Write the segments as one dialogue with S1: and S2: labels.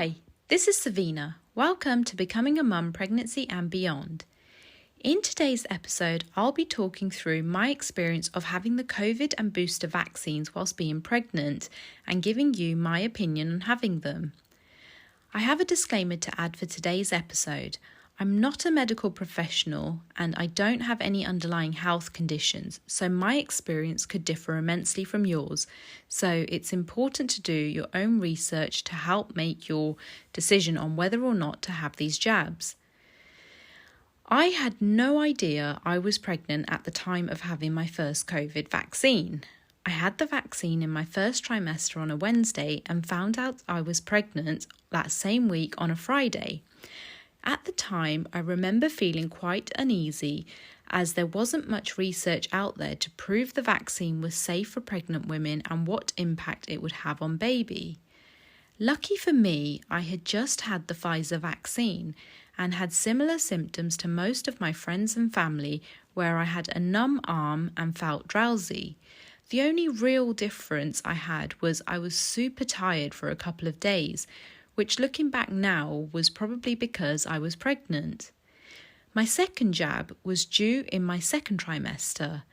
S1: Hi, this is Savina. Welcome to Becoming a Mum, Pregnancy and Beyond. In today's episode, I'll be talking through my experience of having the COVID and booster vaccines whilst being pregnant and giving you my opinion on having them. I have a disclaimer to add for today's episode. I'm not a medical professional and I don't have any underlying health conditions, so my experience could differ immensely from yours. So it's important to do your own research to help make your decision on whether or not to have these jabs. I had no idea I was pregnant at the time of having my first COVID vaccine. I had the vaccine in my first trimester on a Wednesday and found out I was pregnant that same week on a Friday. At the time, I remember feeling quite uneasy as there wasn't much research out there to prove the vaccine was safe for pregnant women and what impact it would have on baby. Lucky for me, I had just had the Pfizer vaccine and had similar symptoms to most of my friends and family, where I had a numb arm and felt drowsy. The only real difference I had was I was super tired for a couple of days, which looking back now was probably because I was pregnant. My second jab was due in my second trimester.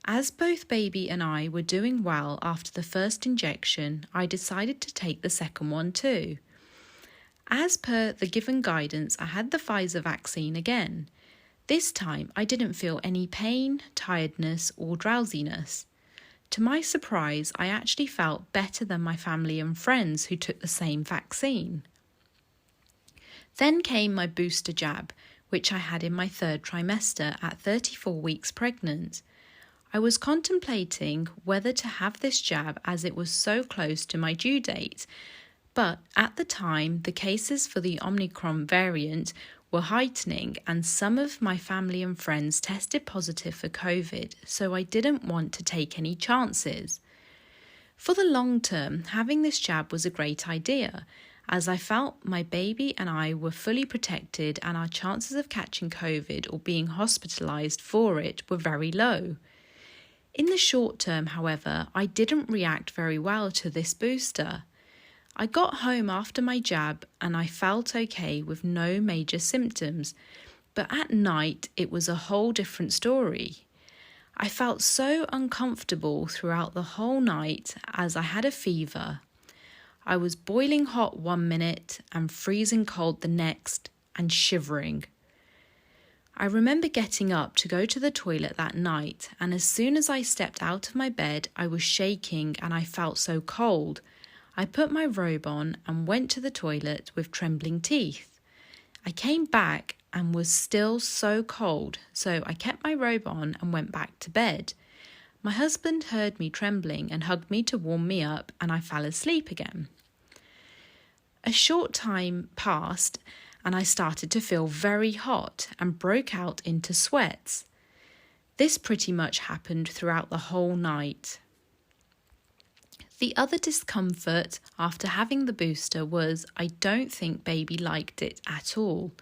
S1: As both baby and I were doing well after the first injection, I decided to take the second one too. As per the given guidance, I had the Pfizer vaccine again. This time I didn't feel any pain, tiredness or drowsiness. To my surprise, I actually felt better than my family and friends who took the same vaccine. Then came my booster jab, which I had in my third trimester at 34 weeks pregnant. I was contemplating whether to have this jab as it was so close to my due date, but at the time the cases for the Omicron variant were heightening and some of my family and friends tested positive for COVID, so I didn't want to take any chances. For the long term, having this jab was a great idea, as I felt my baby and I were fully protected and our chances of catching COVID or being hospitalised for it were very low. In the short term, however, I didn't react very well to this booster. I got home after my jab and I felt okay with no major symptoms, but at night it was a whole different story. I felt so uncomfortable throughout the whole night as I had a fever. I was boiling hot one minute and freezing cold the next and shivering. I remember getting up to go to the toilet that night, and as soon as I stepped out of my bed I was shaking and I felt so cold. I put my robe on and went to the toilet with trembling teeth. I came back and was still so cold, so I kept my robe on and went back to bed. My husband heard me trembling and hugged me to warm me up, and I fell asleep again. A short time passed and I started to feel very hot and broke out into sweats. This pretty much happened throughout the whole night. The other discomfort after having the booster was I don't think baby liked it at all.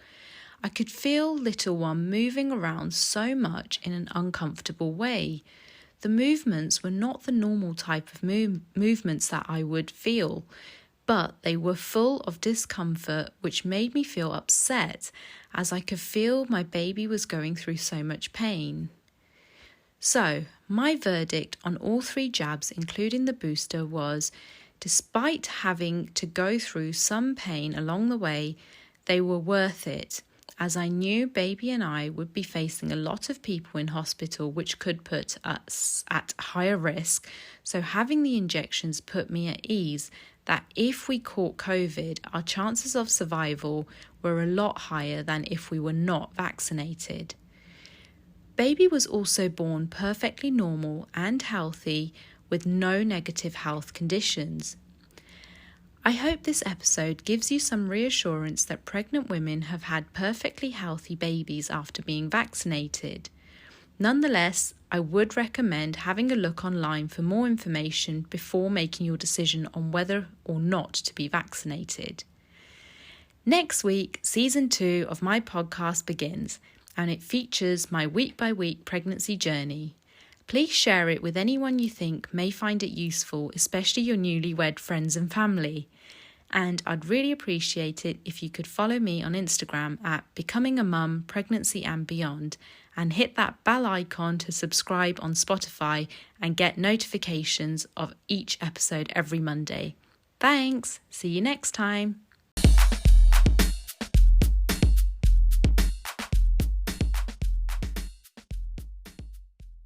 S1: I could feel little one moving around so much in an uncomfortable way. The movements were not the normal type of movements that I would feel, but they were full of discomfort, which made me feel upset as I could feel my baby was going through so much pain. So, my verdict on all three jabs, including the booster, was, despite having to go through some pain along the way, they were worth it, as I knew baby and I would be facing a lot of people in hospital which could put us at higher risk, so having the injections put me at ease that if we caught COVID, our chances of survival were a lot higher than if we were not vaccinated. Baby was also born perfectly normal and healthy with no negative health conditions. I hope this episode gives you some reassurance that pregnant women have had perfectly healthy babies after being vaccinated. Nonetheless, I would recommend having a look online for more information before making your decision on whether or not to be vaccinated. Next week, season 2 of my podcast begins, and it features my week-by-week pregnancy journey. Please share it with anyone you think may find it useful, especially your newlywed friends and family. And I'd really appreciate it if you could follow me on Instagram at Becoming a Mum, Pregnancy and Beyond, and hit that bell icon to subscribe on Spotify and get notifications of each episode every Monday. Thanks. See you next time.